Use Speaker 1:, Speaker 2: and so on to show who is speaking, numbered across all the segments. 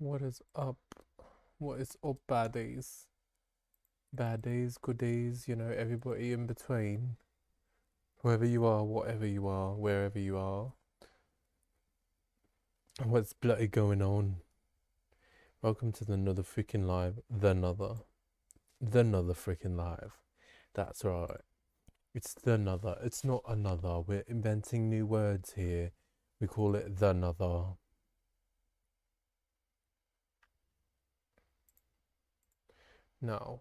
Speaker 1: What is up? What is up, bad days? Bad days, good days, everybody in between. Whoever you are, whatever you are, wherever you are. What's bloody going on? Welcome to another freaking live. The another freaking live. That's right. It's the another. It's not another. We're inventing new words here. We call it the another. Now,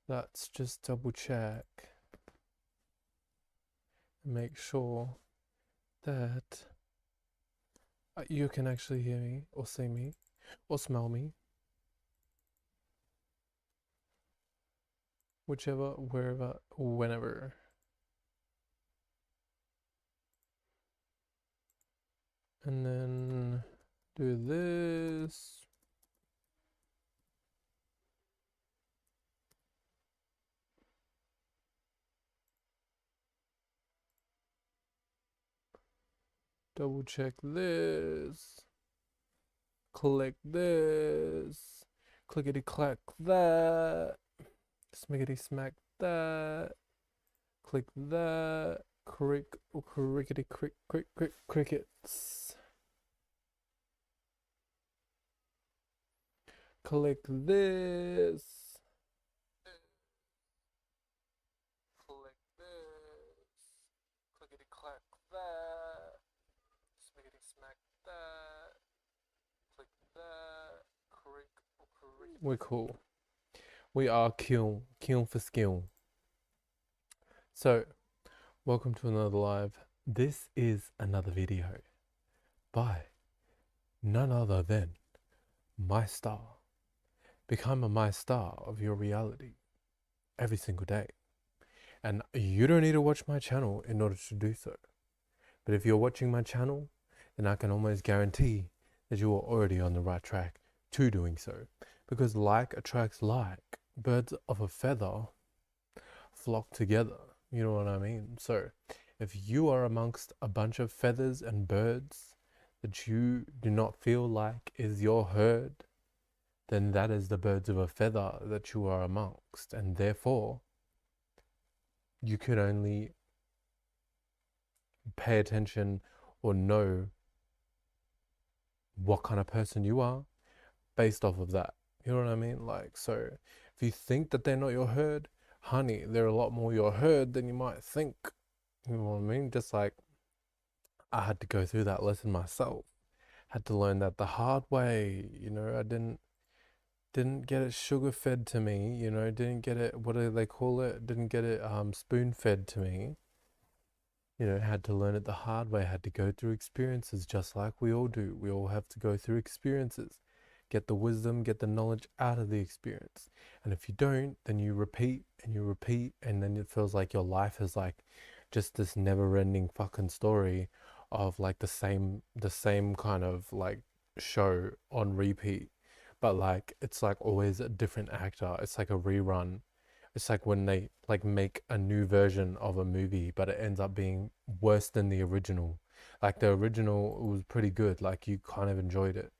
Speaker 1: let's just double check and make sure that you can actually hear me or see me or smell me, whichever, wherever, whenever. And then do this. Double check this. Click this. Clickety clack that. Smiggity smack that. Click that. Crickety crickets. Click this. Click this. Clickety clack that. Smiggity smack that. Click that. We're cool. We are kill for skill. So, welcome to another live. This is another video by none other than my star. Become a my star of your reality every single day. And you don't need to watch my channel in order to do so. But if you're watching my channel, then I can almost guarantee that you are already on the right track to doing so. Because like attracts like. Birds of a feather flock together. You know what I mean? So if you are amongst a bunch of feathers and birds that you do not feel like is your herd, then that is the birds of a feather that you are amongst. And therefore, you could only pay attention or know what kind of person you are based off of that. You know what I mean? Like, so if you think that they're not your herd, honey, they're a lot more your herd than you might think. You know what I mean? Just like I had to go through that lesson myself. Had to learn that the hard way. I didn't get it sugar fed to me. Didn't get it. What do they call it? Didn't get it spoon fed to me. Had to learn it the hard way. Had to go through experiences, just like we all do. We all have to go through experiences, get the wisdom, get the knowledge out of the experience. And if you don't, then you repeat and you repeat, and then it feels like your life is like just this never-ending fucking story of like the same kind of like show on repeat. But like it's like always a different actor. It's like a rerun. It's like when they like make a new version of a movie, but it ends up being worse than the original. Like the original was pretty good, like you kind of enjoyed it.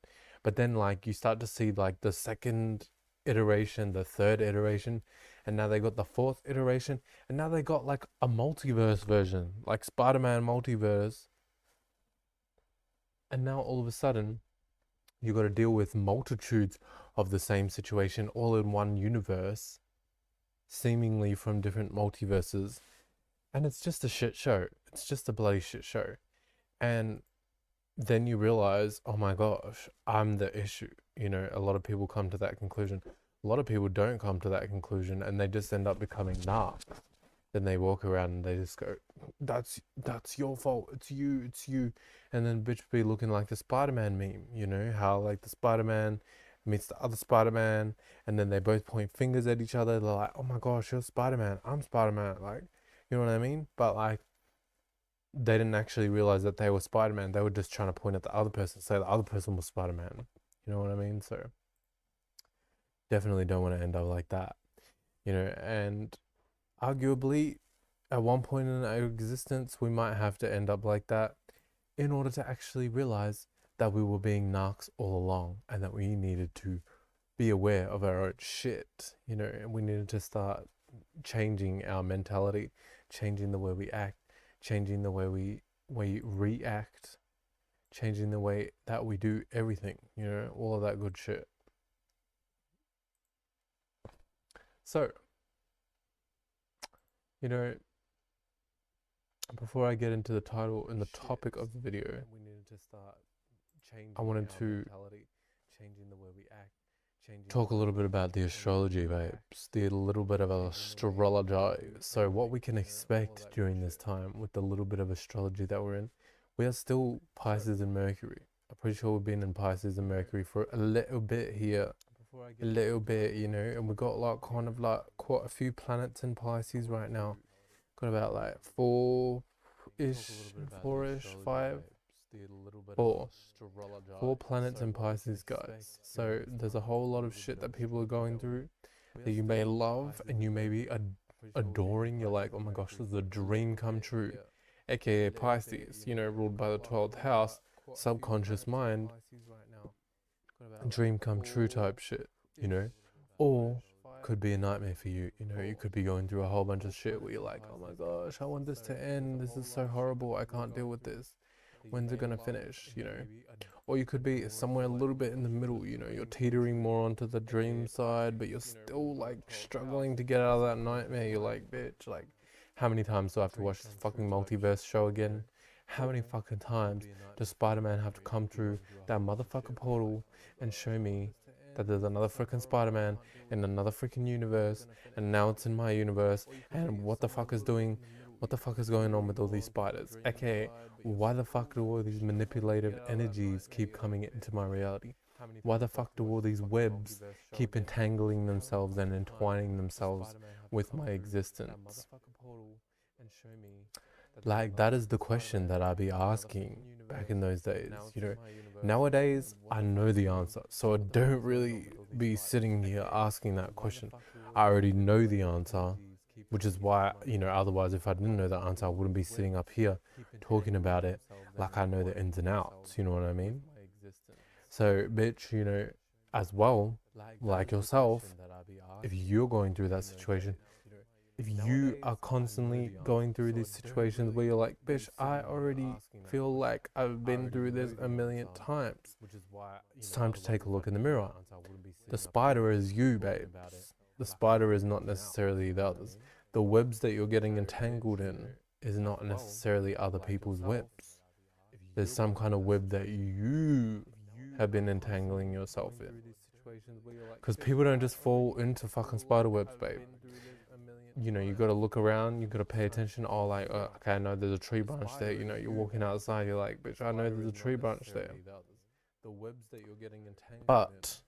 Speaker 1: But then like you start to see like the second iteration, the third iteration, and now they got the fourth iteration, and now they got like a multiverse version, like Spider-Man multiverse. And now all of a sudden, you got to deal with multitudes of the same situation all in one universe, seemingly from different multiverses, and it's just a shit show. It's just a bloody shit show. And then you realize, oh my gosh, I'm the issue. A lot of people come to that conclusion. A lot of people don't come to that conclusion, and they just end up becoming narcs. Then they walk around and they just go, that's your fault. It's you. And then bitch be looking like the Spider-Man meme. How like the Spider-Man meets the other Spider-Man, and then they both point fingers at each other. They're like, oh my gosh, you're Spider-Man. I'm Spider-Man. Like, you know what I mean? But like, they didn't actually realize that they were Spider-Man. They were just trying to point at the other person, say the other person was Spider-Man. You know what I mean? So definitely don't want to end up like that. And arguably at one point in our existence we might have to end up like that in order to actually realize that we were being narcs all along, and that we needed to be aware of our own shit, and we needed to start changing our mentality, changing the way we act, changing the way we react, changing the way that we do everything, all of that good shit. So, before I get into the title and the topic of the video, I wanted to talk a little bit about the astrology, babes. The little bit of astrology. So what we can expect during this time with the little bit of astrology that we're in, we are still Pisces and Mercury. I'm pretty sure we've been in Pisces and Mercury for a little bit here. A little bit, and we've got like kind of like quite a few planets in Pisces right now. Got about like four-ish, 5, 4 planets in Pisces, guys. So there's a whole lot of shit that people are going through that you may love and you may be adoring. You're like, oh my gosh, this is a dream come true. AKA Pisces, ruled by the 12th house, subconscious mind, dream come true type shit, Or could be a nightmare for you, you could be going through a whole bunch of shit where you're like, oh my gosh, I want this to end. This is so horrible. I can't deal with this. When's it gonna finish, Or you could be somewhere a little bit in the middle, you're teetering more onto the dream side, but you're still like struggling to get out of that nightmare. You're like, bitch, like, how many times do I have to watch this fucking multiverse show again? How many fucking times does Spider-Man have to come through that motherfucking portal and show me that there's another freaking Spider-Man in another freaking universe, and now it's in my universe, and what the fuck is going on with all these spiders? AKA, why the fuck do all these manipulative energies keep coming into my reality? Why the fuck do all these webs keep entangling themselves and entwining themselves with my existence? Like, that is the question that I'd be asking back in those days, Nowadays, I know the answer, so I don't really be sitting here asking that question. I already know the answer, which is why, otherwise, if I didn't know the answer, I wouldn't be sitting up here talking about it like I know the ins and outs, you know what I mean? So, bitch, as well, like yourself, if you're going through that situation, if you are constantly going through these situations where you're like, bitch, I already feel like I've been through this a million times, it's time to take a look in the mirror. The spider is you, babe. The spider is not necessarily the others. The webs that you're getting entangled in is not necessarily other people's webs. There's some kind of web that you have been entangling yourself in. Because people don't just fall into fucking spider webs, babe. You got to look around, you got to pay attention. Oh, like, okay, I know there's a tree branch there. You're walking outside, you're like, bitch, I know there's a tree branch there. But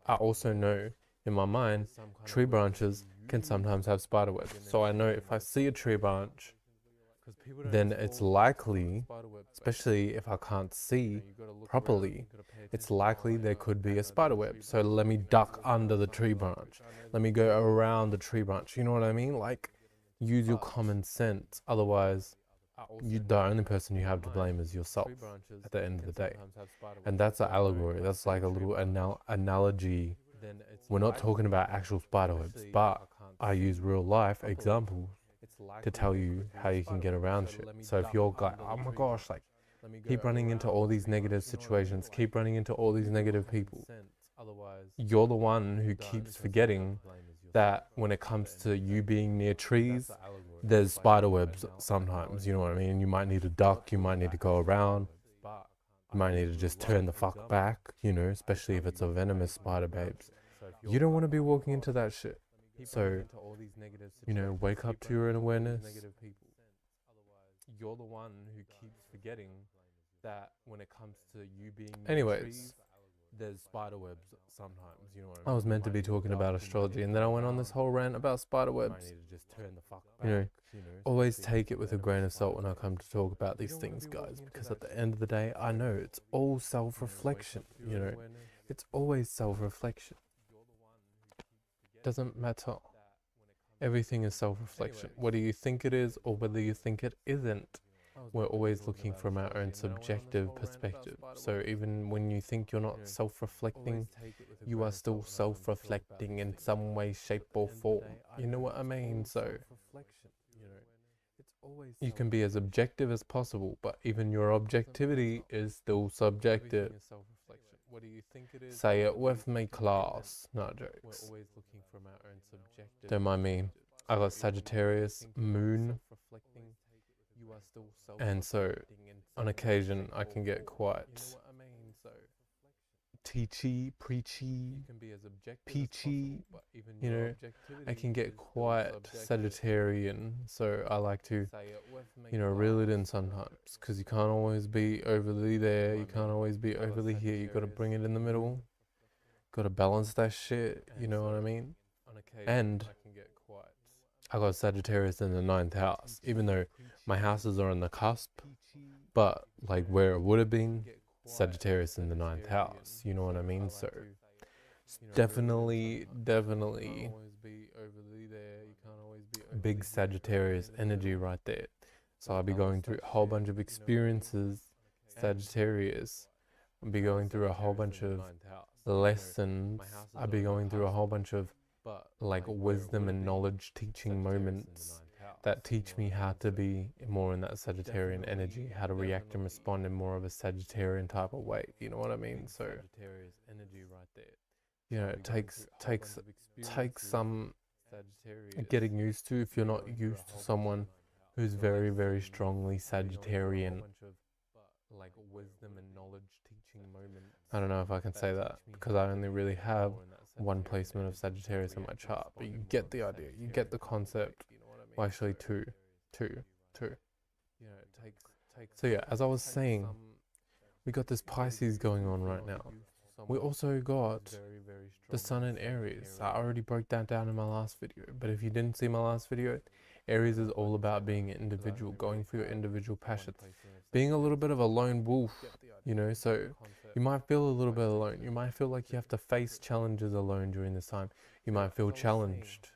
Speaker 1: I also know in my mind, tree branches can sometimes have spider webs. So I know if I see a tree branch, then it's likely, especially if I can't see properly, it's likely there could be a spider web. So let me duck under the tree branch. Let me go around the tree branch. You know what I mean? Like, use your common sense. Otherwise, the only person you have to blame is yourself at the end of the day. And that's an allegory. That's like a little analogy. We're not talking about actual spider webs, but I use real life examples to tell you how you can get around shit. So if you're like, oh my gosh, like, keep running into all these negative situations, keep running into all these negative people, you're the one who keeps forgetting that when it comes to you being near trees, there's spider webs sometimes, you know what I mean? You might need to duck, you might need to go around, you might need to just turn the fuck back, especially if it's a venomous spider, babes. You don't want to be walking into that shit. So, wake up to your own awareness. You're the one who keeps forgetting that when it comes to you being. Anyways, there's spider webs sometimes, you know what I mean? I was meant to be talking about astrology, and then I went on this whole rant about spider webs. Always take it with a grain of salt when I come to talk about these things, guys, because at the end of the day, I know it's all self-reflection, It's always self-reflection. Doesn't matter. Everything is self-reflection. Whether you think it is or whether you think it isn't, we're always looking from our own subjective perspective. So even when you think you're not self-reflecting, you are still self-reflecting in some way, shape, or form. You know what I mean? So you can be as objective as possible, but even your objectivity is still subjective. Say it with me, class. No jokes. Don't mind me. I got Sagittarius, Moon, and so on occasion I can get quite teachy, preachy, peachy, you know, I can get quite Sagittarian, so I like to, reel it in sometimes, because you can't always be overly there, you can't always be overly here, you gotta bring it in the middle, gotta balance that shit, you know what I mean? And I got Sagittarius in the 9th house, even though my houses are on the cusp, but like where it would have been, Sagittarius in the 9th house, you know what I mean? So definitely big Sagittarius energy right there. So I'll be going through a whole bunch of experiences, Sagittarius. I'll be going through a whole bunch of lessons. I'll be going through a whole bunch of like wisdom and knowledge teaching moments that teach me how to be more in that Sagittarian energy, how to react and respond in more of a Sagittarian type of way. You know what I mean? So it takes some getting used to if you're not used to someone who's very, very strongly Sagittarian. Like wisdom and knowledge teaching moments. I don't know if I can say that because I only really have one placement of Sagittarius in my chart, but you get the idea, you get the concept. Well, actually, two. So yeah, as I was saying, we got this Pisces going on right now. We also got the Sun in Aries. I already broke that down in my last video, but if you didn't see my last video, Aries is all about being an individual, going for your individual passions, being a little bit of a lone wolf, so you might feel a little bit alone. You might feel like you have to face challenges alone during this time. You might feel challenged,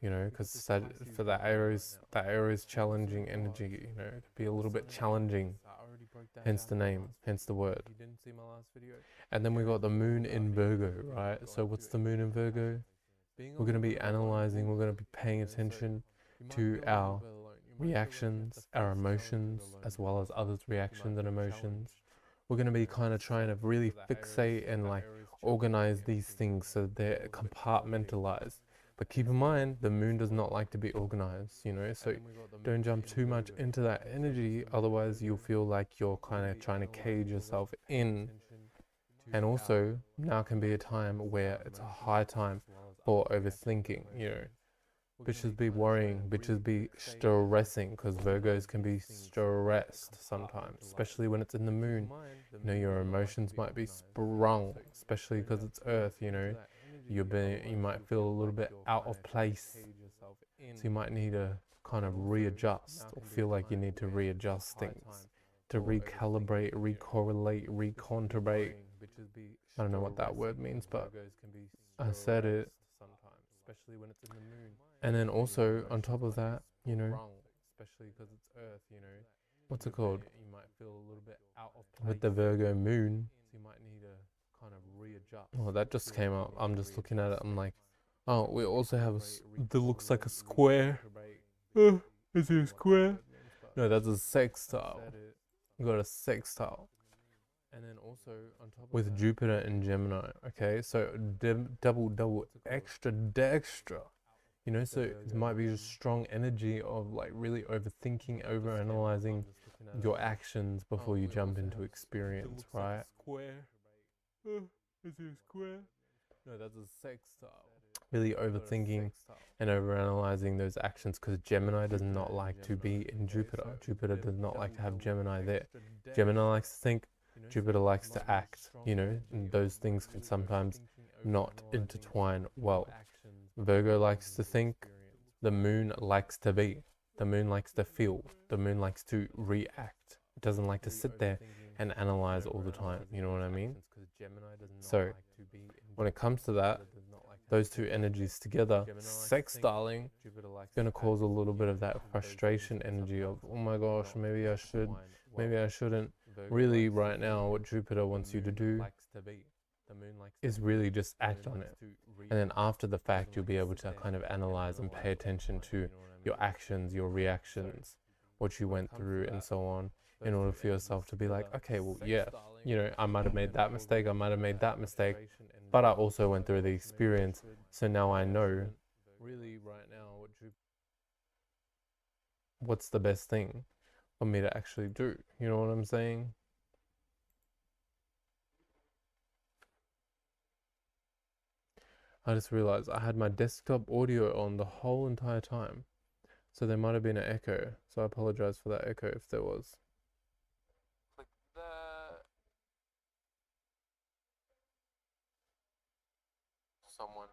Speaker 1: because for that Aries challenging energy, it could be a little bit challenging, hence the name, hence the word. And then we got the moon in Virgo, right? So what's the moon in Virgo? We're going to be analyzing, we're going to be paying attention to our reactions, our emotions, as well as others' reactions and emotions. We're going to be kind of trying to really fixate and like organize these things so they're compartmentalized. But keep in mind, the moon does not like to be organized, so don't jump too much into that energy, otherwise you'll feel like you're kind of trying to cage yourself in. And also, now can be a time where it's a high time for overthinking, Bitches be worrying, bitches be stressing, because Virgos can be stressed sometimes, especially when it's in the moon. Your emotions might be sprung, especially because it's Earth, you might feel a little bit out of place. So you might need to kind of readjust, or feel like you need to readjust things, to recalibrate, recorrelate, recontribate. I don't know what that word means, but I said it. And then also on top of that, what's it called? With the Virgo moon. Oh, that just came up. I'm just looking at it. I'm like, oh, we also have that looks like a square. Is it a square? No, that's a sextile. We got a sextile. And then also on top of with Jupiter and Gemini, okay? So double, extra, so it might be a strong energy of like really overthinking, overanalyzing your actions before you jump into experience, right? Is it a square? No, that's a sextile. Really overthinking and overanalyzing those actions, because Gemini does not like to be in Jupiter. Jupiter does not like to have Gemini there. Gemini likes to think, Jupiter likes to act, and those things can sometimes not intertwine well. Virgo likes to think, the moon likes to be, the moon likes to feel, the moon likes to react. It doesn't like to sit there and analyze all the time, you know what I mean? So when it comes to that, those two energies together, sex darling, is going to cause a little bit of that frustration energy of, oh my gosh, maybe I should, maybe I shouldn't. Really, right now, what Jupiter wants you to do is really just act on it. And then after the fact, you'll be able to kind of analyze and pay attention to your actions, your reactions, what you went through, and so on, in order for yourself to be like, okay, well, yeah, I might have made that mistake, I might have made that mistake, but I also went through the experience, so now I know really right now what's the best thing for me to actually do. You know what I'm saying? I just realized I had my desktop audio on the whole entire time. So there might have been an echo. So I apologize for that echo if there was. Click that. Someone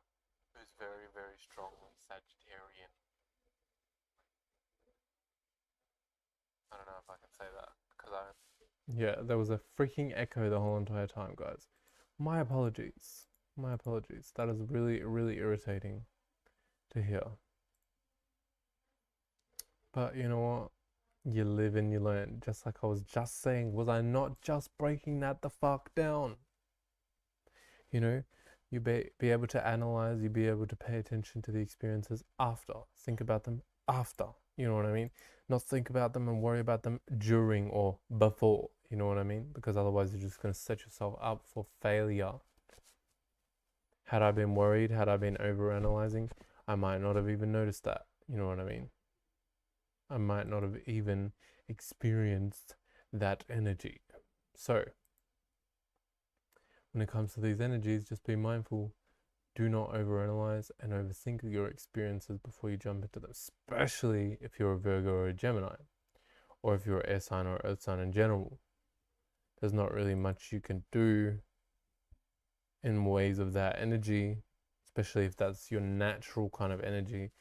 Speaker 1: who's very, very strongly Sagittarian. I don't know if I can say that because I. Yeah, there was a freaking echo the whole entire time, guys. My apologies. My apologies. That is really, really irritating to hear. But you know what? You live and you learn. Just like I was just saying, was I not just breaking that the fuck down? You know, you be able to analyze, you be able to pay attention to the experiences after, think about them after, you know what I mean? Not think about them and worry about them during or before, you know what I mean? Because otherwise you're just going to set yourself up for failure. Had I been worried, had I been overanalyzing, I might not have even noticed that, you know what I mean? I might not have even experienced that energy. So, when it comes to these energies, just be mindful. Do not overanalyze and overthink your experiences before you jump into them, especially if you're a Virgo or a Gemini, or if you're an air sign or earth sign in general. There's not really much you can do in ways of that energy, especially if that's your natural kind of energy.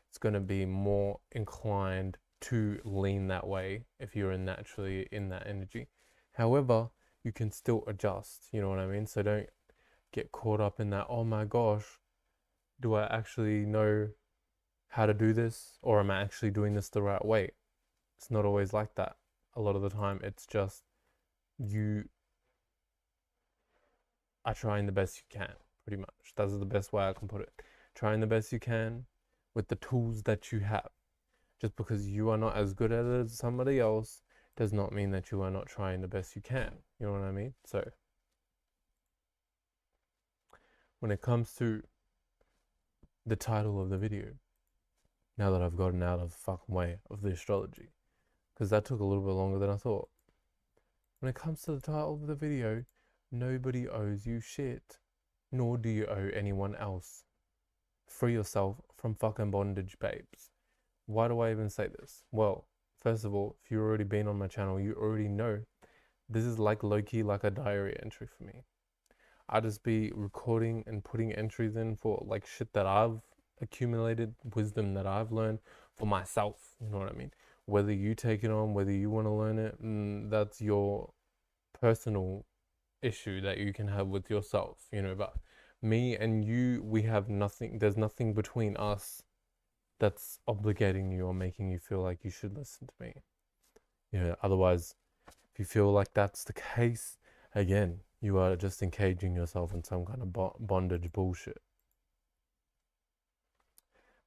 Speaker 1: It's going to be more inclined to lean that way if you're naturally in that energy. However, you can still adjust, you know what I mean? So don't get caught up in that, oh my gosh, do I actually know how to do this? Or am I actually doing this the right way? It's not always like that. A lot of the time, it's just you are trying the best you can, pretty much. That's the best way I can put it. Trying the best you can with the tools that you have. Just because you are not as good at it as somebody else does not mean that you are not trying the best you can. You know what I mean? So, when it comes to the title of the video, now that I've gotten out of the fucking way of the astrology, because that took a little bit longer than I thought. When it comes to the title of the video, nobody owes you shit, nor do you owe anyone else. Free yourself from fucking bondage, babes. Why do I even say this? Well, first of all, if you've already been on my channel, you already know this is like low-key like a diary entry for me. I just be recording and putting entries in for like shit that I've accumulated, wisdom that I've learned for myself. You know what I mean? Whether you take it on, whether you want to learn it, that's your personal issue that you can have with yourself, you know. But me and you, we have nothing, there's nothing between us that's obligating you or making you feel like you should listen to me. You know, otherwise, if you feel like that's the case, again, you are just engaging yourself in some kind of bondage bullshit.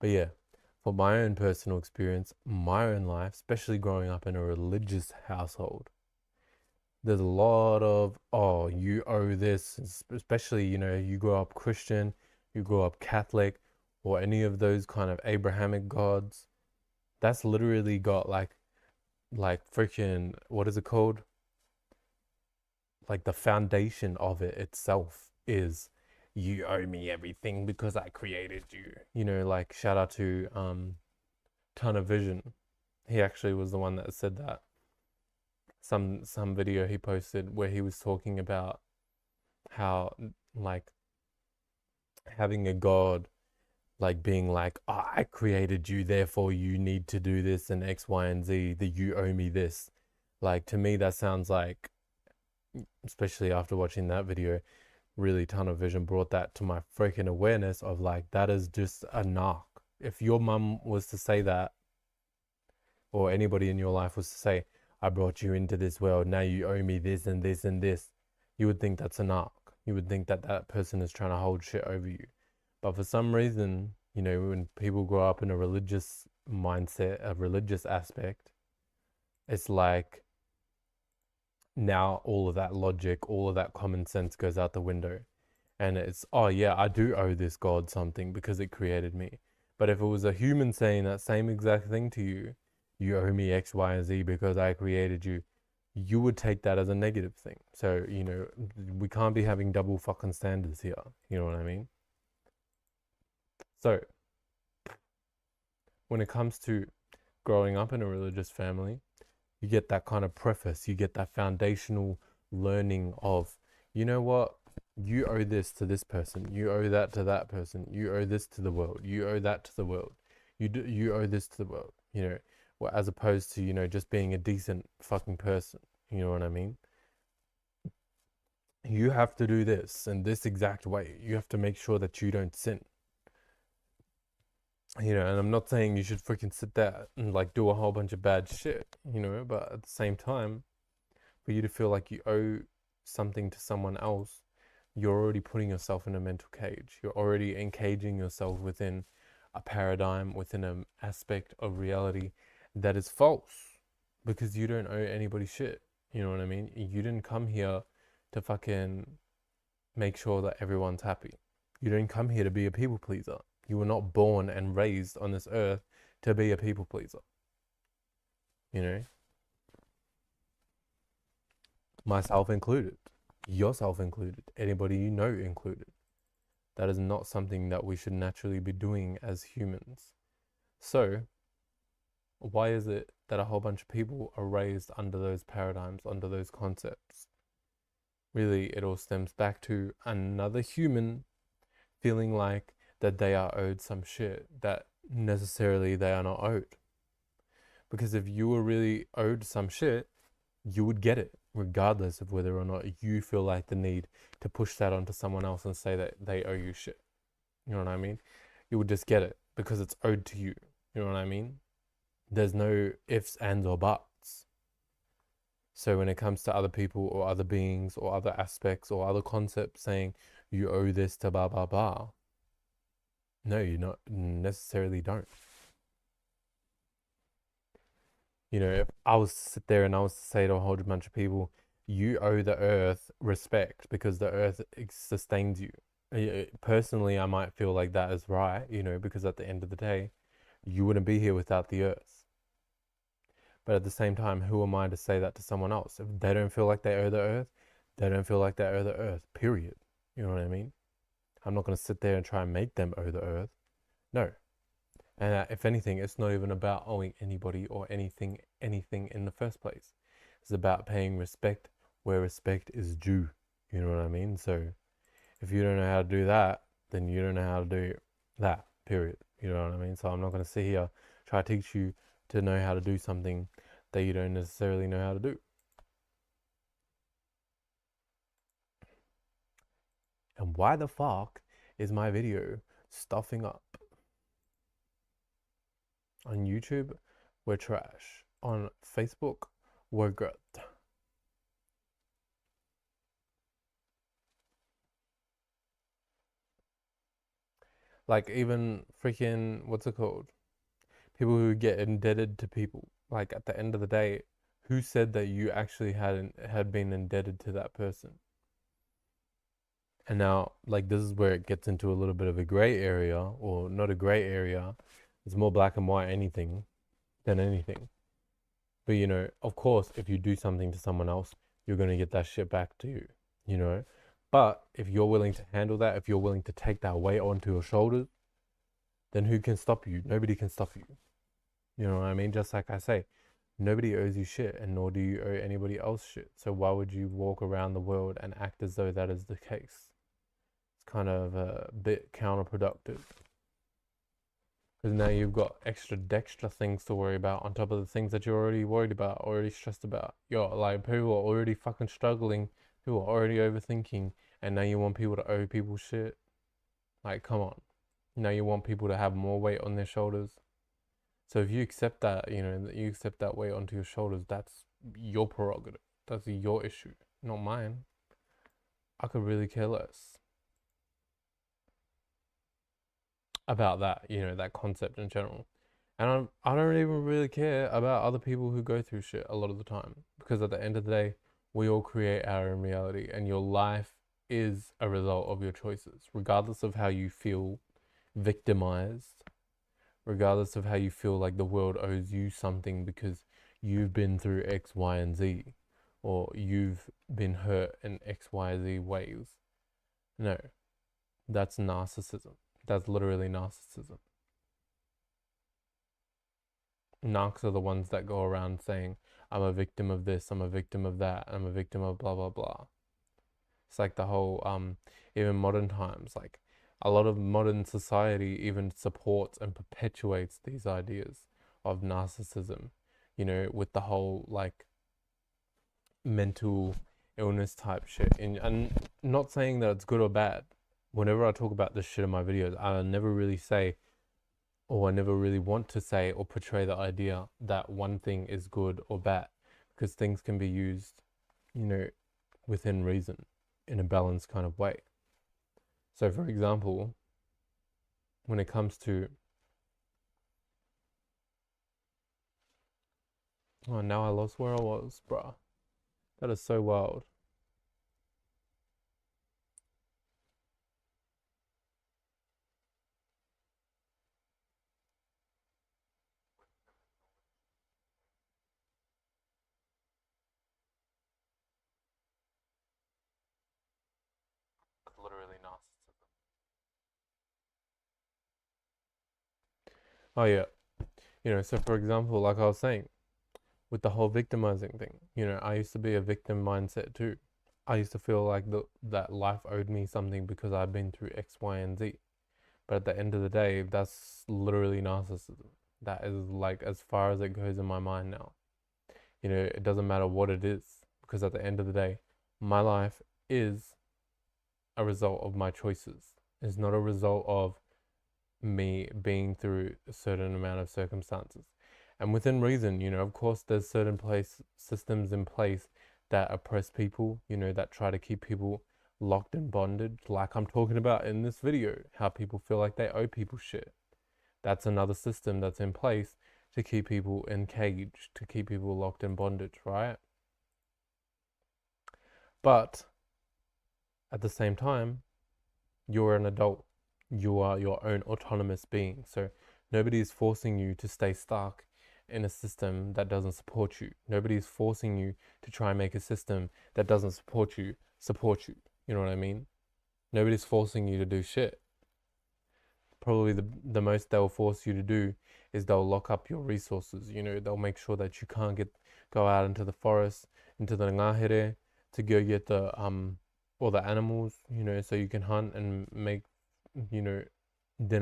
Speaker 1: But yeah, for my own personal experience, my own life, especially growing up in a religious household, there's a lot of, oh, you owe this, especially, you know, you grow up Christian, you grow up Catholic, or any of those kind of Abrahamic gods. That's literally got like freaking, what is it called? Like the foundation of it itself is, you owe me everything because I created you. You know, like shout out to Ton of Vision. He actually was the one that said that. Some video he posted where he was talking about how like having a god like being like, oh, I created you, therefore you need to do this and X, Y, and Z, that you owe me this. Like to me that sounds like, especially after watching that video, really tunnel vision brought that to my freaking awareness of like, that is just a knock. If your mum was to say that, or anybody in your life was to say, I brought you into this world, now you owe me this and this and this, you would think that's a knock. You would think that that person is trying to hold shit over you. But for some reason, you know, when people grow up in a religious mindset, a religious aspect, it's like now all of that logic, all of that common sense goes out the window. And it's, oh yeah, I do owe this God something because it created me. But if it was a human saying that same exact thing to you, you owe me X, Y, and Z because I created you, you would take that as a negative thing. So, you know, we can't be having double fucking standards here. You know what I mean? So, when it comes to growing up in a religious family, you get that kind of preface, you get that foundational learning of, you know what, you owe this to this person, you owe that to that person, you owe this to the world, you owe that to the world, you owe this to the world, you know, well, as opposed to, you know, just being a decent fucking person. You know what I mean? You have to do this in this exact way. You have to make sure that you don't sin. You know, and I'm not saying you should freaking sit there and like do a whole bunch of bad shit, you know, but at the same time, for you to feel like you owe something to someone else, you're already putting yourself in a mental cage. You're already encaging yourself within a paradigm, within an aspect of reality that is false because you don't owe anybody shit. You know what I mean? You didn't come here to fucking make sure that everyone's happy. You didn't come here to be a people pleaser. You were not born and raised on this earth to be a people pleaser. You know? Myself included. Yourself included. Anybody you know included. That is not something that we should naturally be doing as humans. So, why is it that a whole bunch of people are raised under those paradigms, under those concepts? Really, it all stems back to another human feeling like that they are owed some shit that necessarily they are not owed. Because if you were really owed some shit, you would get it, regardless of whether or not you feel like the need to push that onto someone else and say that they owe you shit. You know what I mean? You would just get it because it's owed to you. You know what I mean? There's no ifs, ands, or buts. So when it comes to other people or other beings or other aspects or other concepts saying you owe this to blah, blah, blah, no, you not necessarily don't. You know, if I was to sit there and I was to say to a whole bunch of people, you owe the earth respect because the earth sustains you. Personally, I might feel like that is right, you know, because at the end of the day, you wouldn't be here without the earth. But at the same time, who am I to say that to someone else? If they don't feel like they owe the earth, they don't feel like they owe the earth, period. You know what I mean? I'm not going to sit there and try and make them owe the earth. No. And if anything, it's not even about owing anybody or anything in the first place. It's about paying respect where respect is due. You know what I mean? So if you don't know how to do that, then you don't know how to do that, period. You know what I mean? So I'm not going to sit here, try to teach you to know how to do something that you don't necessarily know how to do. And why the fuck is my video stuffing up? On YouTube, we're trash. On Facebook, we're good. Like even freaking, what's it called? People who get indebted to people. Like at the end of the day, who said that you actually had been indebted to that person? And now, like this is where it gets into a little bit of a gray area, or not a gray area. It's more black and white anything than anything. But you know, of course, if you do something to someone else, you're gonna get that shit back to you. You know, but if you're willing to handle that, if you're willing to take that weight onto your shoulders, then who can stop you? Nobody can stop you. You know what I mean? Just like I say, nobody owes you shit, and nor do you owe anybody else shit. So why would you walk around the world and act as though that is the case? It's kind of a bit counterproductive. Because now you've got extra things to worry about on top of the things that you're already worried about, already stressed about. You're like, people are already fucking struggling, people are already overthinking, and now you want people to owe people shit. Like, come on. Now you want people to have more weight on their shoulders. So if you accept that, that you accept that weight onto your shoulders, that's your prerogative. That's your issue, not mine. I could really care less about that, that concept in general. And I don't even really care about other people who go through shit a lot of the time. Because at the end of the day, we all create our own reality, and your life is a result of your choices, regardless of how you feel victimized, regardless of how you feel like the world owes you something because you've been through X, Y, and Z, or you've been hurt in X, Y, Z ways. No, that's narcissism. That's literally narcissism. Narcs are the ones that go around saying, I'm a victim of this, I'm a victim of that, I'm a victim of blah, blah, blah. It's like the whole, even modern times, like a lot of modern society even supports and perpetuates these ideas of narcissism, with the whole like mental illness type shit. And not saying that it's good or bad. Whenever I talk about this shit in my videos, I never really say, or I never really want to say or portray the idea that one thing is good or bad, because things can be used, within reason in a balanced kind of way. So, for example, when it comes to, oh, now I lost where I was, bruh. That is so wild. Literally narcissism. Oh yeah, so for example, like I was saying, with the whole victimizing thing, I used to be a victim mindset too. I used to feel like that life owed me something because I'd been through X, Y, and Z. But at the end of the day, that's literally narcissism. That is like as far as it goes in my mind now. It doesn't matter what it is, because at the end of the day, my life is a result of my choices. It's not a result of me being through a certain amount of circumstances. And within reason, of course, there's certain systems in place that oppress people, that try to keep people locked in bondage, like I'm talking about in this video, how people feel like they owe people shit. That's another system that's in place to keep people encaged, to keep people locked in bondage, right? But at the same time, you're an adult. You are your own autonomous being. So nobody is forcing you to stay stuck in a system that doesn't support you. Nobody is forcing you to try and make a system that doesn't support you. You know what I mean? Nobody's forcing you to do shit. Probably the most they'll force you to do is they'll lock up your resources. They'll make sure that you can't go out into the forest, into the ngahere, to go get the all the animals, so you can hunt and make, dinner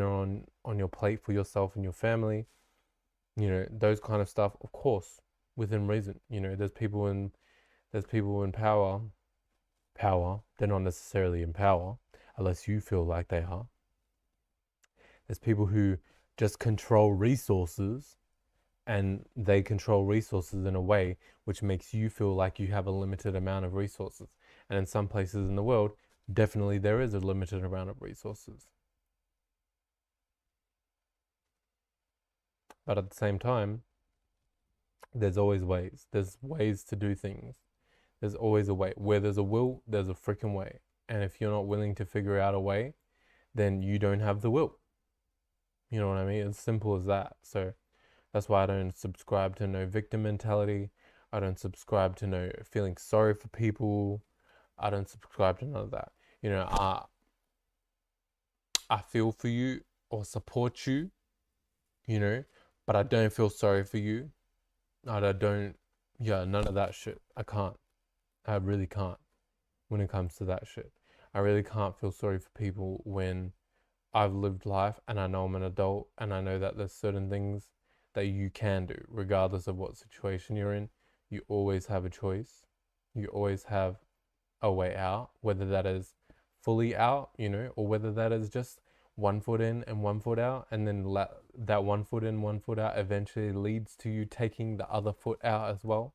Speaker 1: on your plate for yourself and your family. Those kind of stuff, of course, within reason. There's people in power. They're not necessarily in power unless you feel like they are. There's people who just control resources, and they control resources in a way which makes you feel like you have a limited amount of resources. And in some places in the world, definitely there is a limited amount of resources. But at the same time, there's always ways. There's ways to do things. There's always a way. Where there's a will, there's a freaking way. And if you're not willing to figure out a way, then you don't have the will. You know what I mean? It's simple as that. So that's why I don't subscribe to no victim mentality. I don't subscribe to no feeling sorry for people. I don't subscribe to none of that. I feel for you or support you, but I don't feel sorry for you. I don't, yeah, none of that shit. I can't. I really can't when it comes to that shit. I really can't feel sorry for people when I've lived life and I know I'm an adult and I know that there's certain things that you can do, regardless of what situation you're in. You always have a choice. You always have a way out, whether that is fully out, you know, or whether that is just 1 foot in and 1 foot out, and then that 1 foot in, 1 foot out eventually leads to you taking the other foot out as well.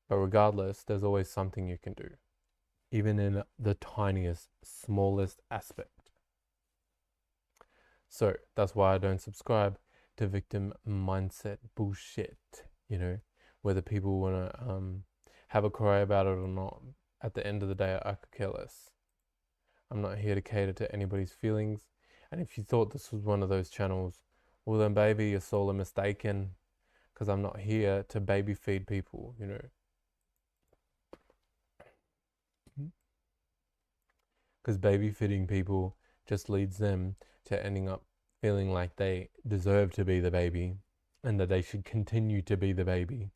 Speaker 1: But regardless, there's always something you can do, even in the tiniest, smallest aspect. So that's why I don't subscribe to victim mindset bullshit, you know, whether people want to have a cry about it or not. At the end of the day, I could care less. I'm not here to cater to anybody's feelings. And if you thought this was one of those channels, well then baby, you're sorely mistaken, because I'm not here to baby feed people, you know. Because baby feeding people just leads them to ending up feeling like they deserve to be the baby and that they should continue to be the baby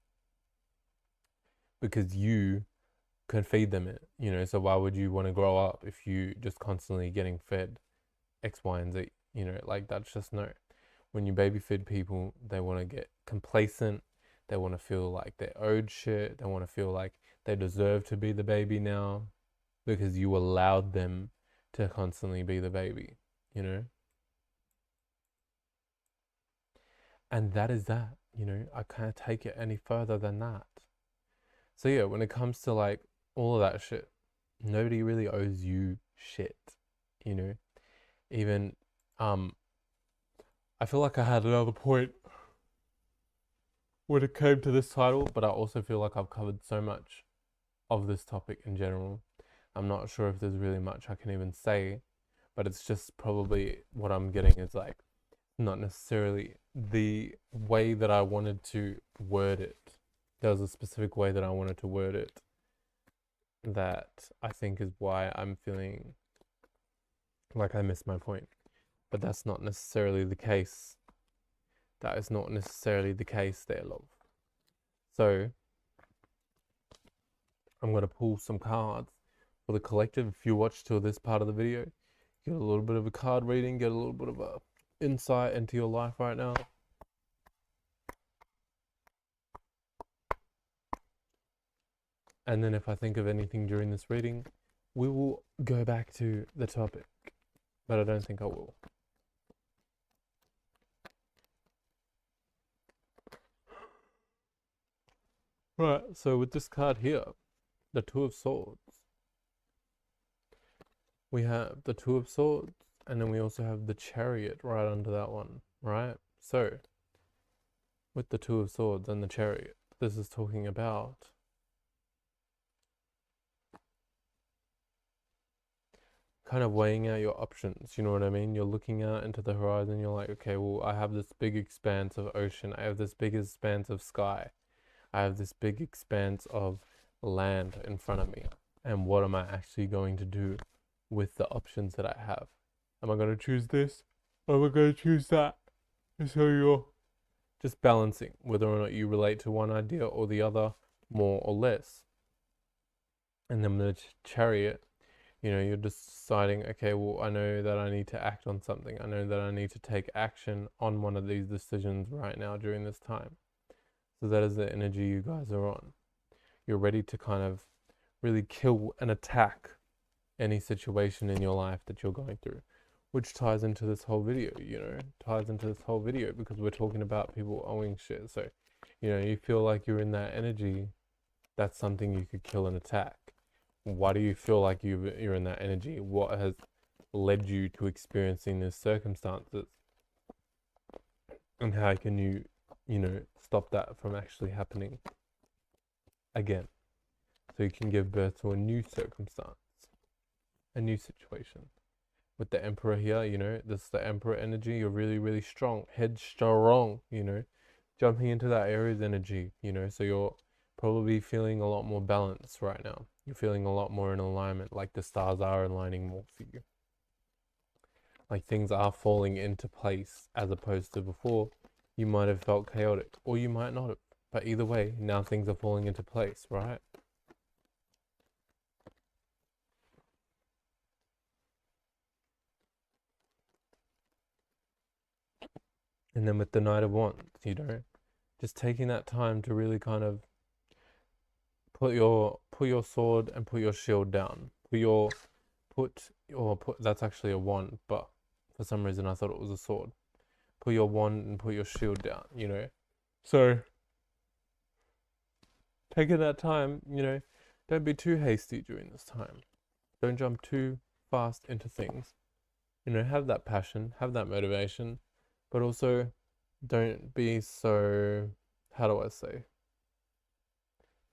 Speaker 1: because you can feed them it, you know. So why would you want to grow up if you just constantly getting fed X, Y, and Z, you know? Like, that's just no. When you baby feed people, they want to get complacent, they want to feel like they're owed shit, they want to feel like they deserve to be the baby now because you allowed them to constantly be the baby, you know? And that is that, you know? I can't take it any further than that. So yeah, when it comes to like all of that shit, nobody really owes you shit, you know? Even, I feel like I had another point when it came to this title, but I also feel like I've covered so much of this topic in general. I'm not sure if there's really much I can even say, but it's just probably what I'm getting is like not necessarily the way that I wanted to word it. There was a specific way that I wanted to word it that I think is why I'm feeling like I missed my point. But that's not necessarily the case. That is not necessarily the case there, love. So I'm going to pull some cards for the collective. If you watch till this part of the video, get a little bit of a card reading, get a little bit of a insight into your life right now. And then if I think of anything during this reading, we will go back to the topic, but I don't think I will. Right, so with this card here, the Two of Swords, we have the Two of Swords, and then we also have the Chariot right under that one, right? So, with the Two of Swords and the Chariot, this is talking about kind of weighing out your options, you know what I mean? You're looking out into the horizon, you're like, okay, well, I have this big expanse of ocean, I have this big expanse of sky, I have this big expanse of land in front of me. And what am I actually going to do with the options that I have? Am I going to choose this? Or am I going to choose that? And so you're just balancing whether or not you relate to one idea or the other more or less. And then the Chariot, you know, you're deciding, okay, well, I know that I need to act on something. I know that I need to take action on one of these decisions right now during this time. So that is the energy you guys are on. You're ready to kind of really kill and attack any situation in your life that you're going through, which ties into this whole video, you know, because we're talking about people owing shit. So, you know, you feel like you're in that energy, that's something you could kill and attack. Why do you feel like you're in that energy? What has led you to experiencing these circumstances? And how can you, you know, stop that from actually happening again? So you can give birth to a new circumstance, a new situation. With the Emperor here, you know, this is the Emperor energy. You're really, really strong, headstrong, you know, jumping into that Aries energy, you know, so you're probably feeling a lot more balanced right now. You're feeling a lot more in alignment, like the stars are aligning more for you. Like things are falling into place as opposed to before. You might have felt chaotic or you might not have. But either way, now things are falling into place, right? And then with the Knight of Wands, you know, just taking that time to really kind of put your sword and put your shield down. put that's actually a wand, but for some reason I thought it was a sword. Put your wand and put your shield down, you know. So taking that time, you know, don't be too hasty during this time. Don't jump too fast into things. You know, have that passion, have that motivation, but also don't be so, how do I say,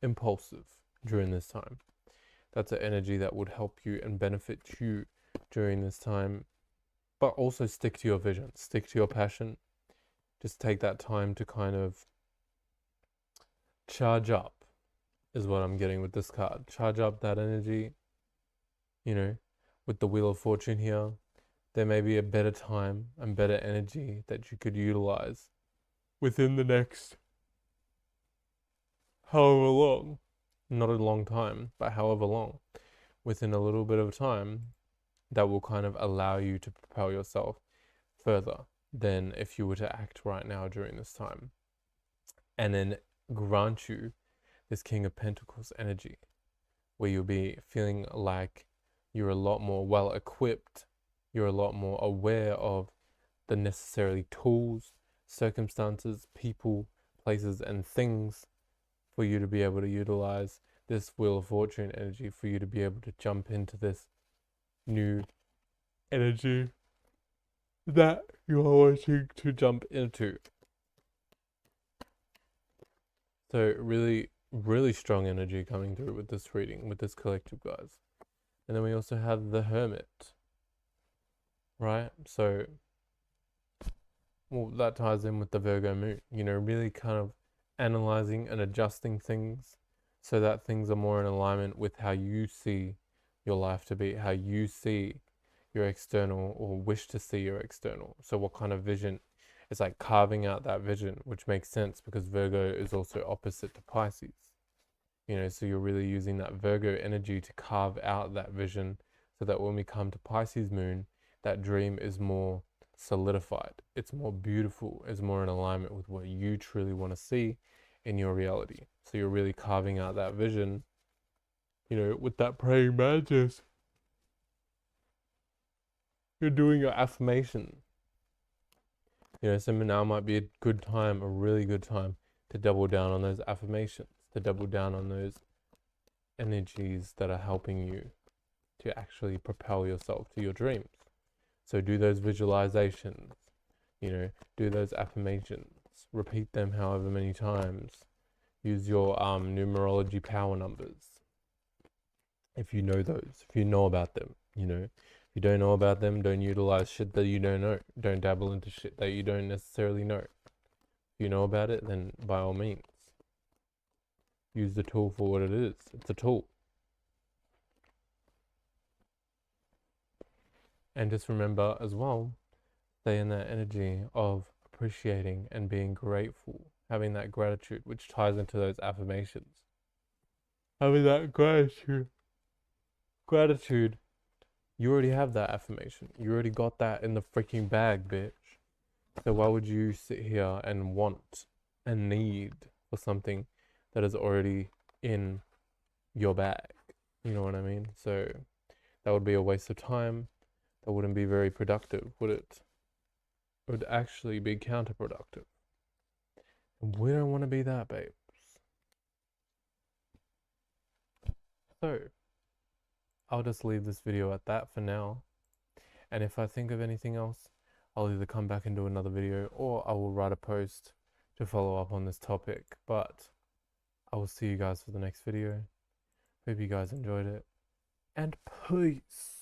Speaker 1: impulsive during this time. That's an energy that would help you and benefit you during this time, but also stick to your vision, stick to your passion. Just take that time to kind of charge up, is what I'm getting with this card. Charge up that energy, you know, with the Wheel of Fortune here. There may be a better time and better energy that you could utilize within the next however long, not a long time, but however long, within a little bit of time that will kind of allow you to propel yourself further than if you were to act right now during this time. And then grant you this King of Pentacles energy, where you'll be feeling like you're a lot more well equipped, you're a lot more aware of the necessary tools, circumstances, people, places, and things for you to be able to utilize this Wheel of Fortune energy, for you to be able to jump into this new energy that you are wanting to jump into. So really, really strong energy coming through with this reading, with this collective, guys. And then we also have the Hermit, right? So, well, that ties in with the Virgo moon, you know, really kind of analyzing and adjusting things so that things are more in alignment with how you see your life to be, how you see your external or wish to see your external. So what kind of vision? It's like carving out that vision, which makes sense because Virgo is also opposite to Pisces. You know, so you're really using that Virgo energy to carve out that vision so that when we come to Pisces moon, that dream is more solidified. It's more beautiful. It's more in alignment with what you truly want to see in your reality. So you're really carving out that vision, you know, with that praying mantis. You're doing your affirmation. You know, so now might be a good time, a really good time to double down on those affirmations, to double down on those energies that are helping you to actually propel yourself to your dreams. So do those visualizations, you know, do those affirmations, repeat them however many times. Use your numerology power numbers. If you know those, if you know about them, you know. If you don't know about them, don't utilize shit that you don't know. Don't dabble into shit that you don't necessarily know. If you know about it, then by all means, use the tool for what it is. It's a tool. And just remember as well, stay in that energy of appreciating and being grateful, having that gratitude, which ties into those affirmations. Having that gratitude, you already have that affirmation. You already got that in the freaking bag, bitch. So why would you sit here and want and need for something that is already in your bag? You know what I mean? So that would be a waste of time. That wouldn't be very productive, would it? It would actually be counterproductive. And we don't want to be that, babes. So I'll just leave this video at that for now. And if I think of anything else, I'll either come back and do another video or I will write a post to follow up on this topic. But I will see you guys for the next video. Hope you guys enjoyed it. And peace.